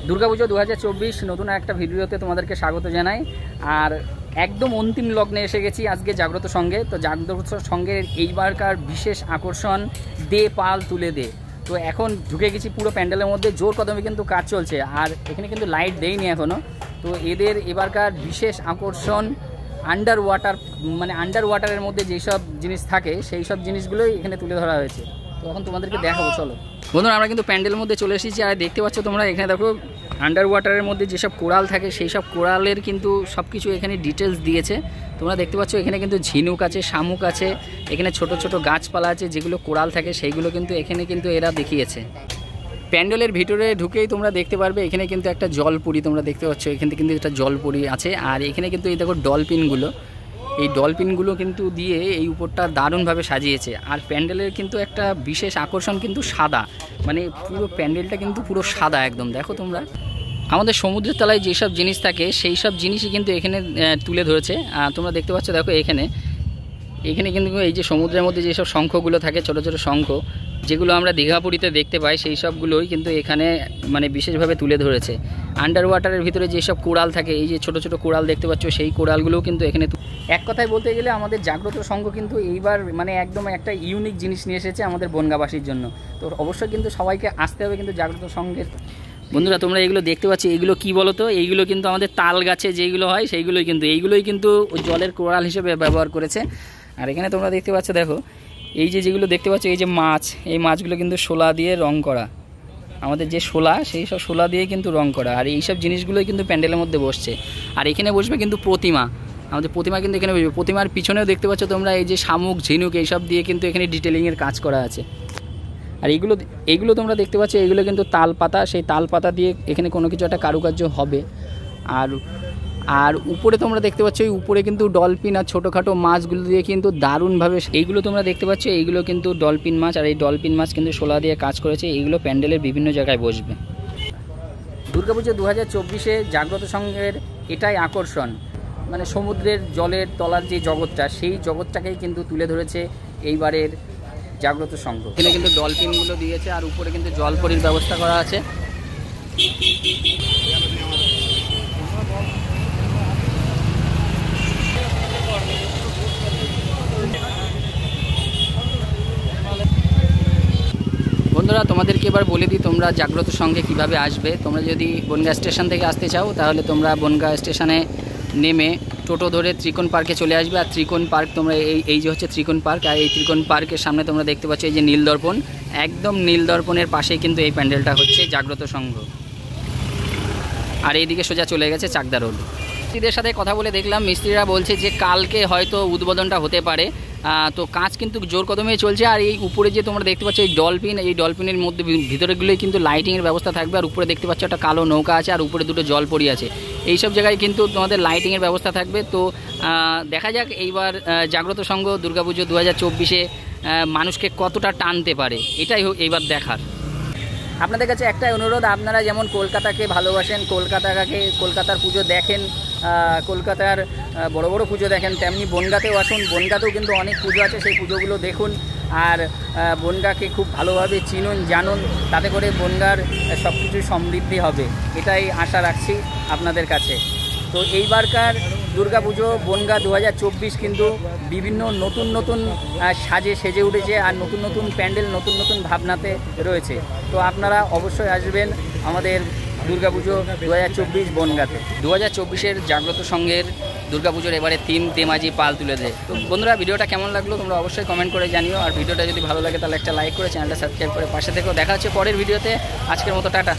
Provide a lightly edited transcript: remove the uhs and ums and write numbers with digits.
দুর্গাপুজো 2024 নতুন একটা ভিডিওতে তোমাদেরকে স্বাগত জানাই। আর একদম অন্তিম লগ্নে এসে গেছি আজকে জাগ্রত সঙ্গে। তো জাগ্রত সঙ্গের এইবারকার বিশেষ আকর্ষণ দে পাল তুলে দে। তো এখন ঢুকে গেছি পুরো প্যান্ডেলের মধ্যে, জোর কদমে কিন্তু কাজ চলছে। আর এখানে কিন্তু লাইট দেয়নি এখনও। তো এদের এবারকার বিশেষ আকর্ষণ আন্ডার ওয়াটার, মানে আন্ডার ওয়াটারের মধ্যে যেসব জিনিস থাকে সেই সব জিনিসগুলোই এখানে তুলে ধরা হয়েছে। তো এখন তোমাদেরকে দেখাবো, চলো বন্ধুরা। আমরা কিন্তু প্যান্ডেলের মধ্যে চলে এসেছি। আর দেখতে পাচ্ছ তোমরা এখানে দেখো আন্ডার ওয়াটারের মধ্যে যেসব কোরাল থাকে সেই সব কোরালের কিন্তু সব কিছু এখানে ডিটেলস দিয়েছে। তোমরা দেখতে পাচ্ছ এখানে কিন্তু ঝিনুক আছে, শামুক আছে, এখানে ছোট ছোট গাছপালা আছে, যেগুলো কোরাল থাকে সেইগুলো কিন্তু এখানে কিন্তু এরা দেখিয়েছে। প্যান্ডেলের ভিতরে ঢুকেই তোমরা দেখতে পারবে এখানে কিন্তু একটা জলপুরি তোমরা দেখতে পাচ্ছ, এখানে কিন্তু একটা জলপুরি আছে। আর এখানে কিন্তু এই দেখো ডলফিনগুলো, এই ডলফিনগুলো কিন্তু দিয়ে এই উপরটা দারুণভাবে সাজিয়েছে। আর প্যান্ডেলের কিন্তু একটা বিশেষ আকর্ষণ কিন্তু সাদা, মানে পুরো প্যান্ডেলটা কিন্তু পুরো সাদা একদম। দেখো তোমরা আমাদের সমুদ্রের তলায় যেসব জিনিস থাকে সেই সব জিনিসই কিন্তু এখানে তুলে ধরেছে। তোমরা দেখতে পাচ্ছ দেখো এখানে কিন্তু এই যে সমুদ্রের মধ্যে যেসব শঙ্খগুলো থাকে, ছোটো ছোটো শঙ্খ, যেগুলো আমরা দীঘাপুরীতে দেখতে পাই, সেই সবগুলোই কিন্তু এখানে মানে বিশেষভাবে তুলে ধরেছে। আন্ডার ওয়াটারের ভিতরে যেসব কোরাল থাকে, এই যে ছোটো ছোটো কোরাল দেখতে পাচ্ছ, সেই কোরালগুলোও কিন্তু এখানে। এক কথায় বলতে গেলে আমাদের জাগ্রত সংঘ কিন্তু এইবার মানে একদম একটা ইউনিক জিনিস নিয়ে এসেছে আমাদের বনগাঁবাসীর জন্য। তো অবশ্যই কিন্তু সবাইকে আসতে হবে কিন্তু জাগ্রত সংঘের। বন্ধুরা তোমরা এগুলো দেখতে পাচ্ছ, এইগুলো কি বলো তো? এইগুলো কিন্তু আমাদের তাল গাছে যেগুলো হয় সেইগুলোই কিন্তু, এইগুলোই কিন্তু ওই জলের কোরাল হিসেবে ব্যবহার করেছে। আর এখানে তোমরা দেখতে পাচ্ছ দেখো এই যে যেগুলো দেখতে পাচ্ছ, এই যে মাছ, এই মাছগুলো কিন্তু শোলা দিয়ে রং করা, আমাদের যে শোলা সেই সব শোলা দিয়ে কিন্তু রং করা। আর এইসব জিনিসগুলোই কিন্তু প্যান্ডেলের মধ্যে বসছে। আর এখানে বসবে কিন্তু প্রতিমা, আমাদের প্রতিমা কিন্তু এখানে বসবে। প্রতিমার পিছনেও দেখতে পাচ্ছ তোমরা এই যে শামুক, ঝিনুক এইসব দিয়ে কিন্তু এখানে ডিটেলিংয়ের কাজ করা আছে। আর এইগুলো তোমরা দেখতে পাচ্ছ, এইগুলো কিন্তু তাল পাতা, সেই তাল পাতা দিয়ে এখানে কোনো কিছু একটা কারুকার্য হবে। আর উপরে তোমরা দেখতে পাচ্ছ, এই উপরে কিন্তু ডলফিন আর ছোটোখাটো মাছগুলো দিয়ে কিন্তু দারুণভাবে, এইগুলো তোমরা দেখতে পাচ্ছ, এইগুলো কিন্তু ডলফিন মাছ। আর এই ডলফিন মাছ কিন্তু শোলা দিয়ে কাজ করেছে। এইগুলো প্যান্ডেলের বিভিন্ন জায়গায় বসবে। দুর্গাপুজো 2024 জাগ্রত সংঘের এটাই আকর্ষণ, মানে সমুদ্রের জলের তলার যে জগৎটা, সেই জগৎটাকেই কিন্তু তুলে ধরেছে এইবারের জাগ্রত সংঘ। এখানে কিন্তু ডলফিনগুলো দিয়েছে, আর উপরে কিন্তু জলপরির ব্যবস্থা করা আছে। বন্ধুরা তোমাদেরকে এবার বলে দিই তোমরা জাগ্রত সংঘে কিভাবে আসবে। তোমরা যদি বনগাঁ স্টেশন থেকে আসতে চাও তাহলে তোমরা বনগাঁ স্টেশনে নেমে টোটো ধরে ত্রিকোণ পার্কে চলে আসবে। আর ত্রিকোণ পার্ক তোমরা এই যে হচ্ছে ত্রিকোণ পার্ক, আর এই ত্রিকোণ পার্কের সামনে তোমরা দেখতে পাচ্ছ এই যে নীলদর্পণ, একদম নীলদর্পণের পাশেই কিন্তু এই প্যান্ডেলটা হচ্ছে জাগ্রত সংঘ। আর এইদিকে সোজা চলে গেছে চাকদা রোড। মিস্ত্রিদের সাথে কথা বলে দেখলাম, মিস্ত্রিরা বলছে যে কালকে হয়তো উদ্বোধনটা হতে পারে। তো কাজ কিন্তু জোর কদমে চলছে। আর এই উপরে যে তোমরা দেখতে পাচ্ছ এই ডলফিনের মধ্যে ভিতরেগুলোই কিন্তু লাইটিংয়ের ব্যবস্থা থাকবে। আর উপরে দেখতে পাচ্ছ একটা কালো নৌকা আছে, আর উপরে দুটো জলপরি আছে। এই সব জায়গায় কিন্তু তোমাদের লাইটিংয়ের ব্যবস্থা থাকবে। তো দেখা যাক এইবার জাগ্রত সংঘ দুর্গাপুজো 2024 মানুষকে কতটা টানতে পারে, এটাই এইবার দেখার। আপনাদের কাছে একটাই অনুরোধ, আপনারা যেমন কলকাতাকে ভালোবাসেন, কলকাতার পুজো দেখেন, কলকাতার বড় বড় পুজো দেখেন, তেমনি বনগাঁতেও আসুন। বনগাঁতেও কিন্তু অনেক পুজো আছে, সেই পুজোগুলো দেখুন। আর বনগাঁকে খুব ভালোভাবে চিনুন, জানুন, তাতে করে বনগাঁর সব কিছুই সমৃদ্ধি হবে, এটাই আশা রাখছি আপনাদের কাছে। তো এইবারকার দুর্গাপুজো বনগাঁ 2024 কিন্তু বিভিন্ন নতুন সাজে সেজে উঠেছে। আর নতুন প্যান্ডেল, নতুন ভাবনাতে রয়েছে। তো আপনারা অবশ্যই আসবেন আমাদের দুর্গাপুজো 2024 বনগাঁতে। 2024 জাগ্রত সংঘের দুর্গাপুজোর এবারে থিম তেমাজি পাল তুলে দেয়। তো বন্ধুরা ভিডিওটা কেমন লাগলো তোমরা অবশ্যই কমেন্ট করে জানিও। আর ভিডিওটা যদি ভালো লাগে তাহলে একটা লাইক করে চ্যানেলটা সাবস্ক্রাইব করে পাশে থেকেও। দেখা হচ্ছে পরের ভিডিওতে। আজকের মতো টাটা।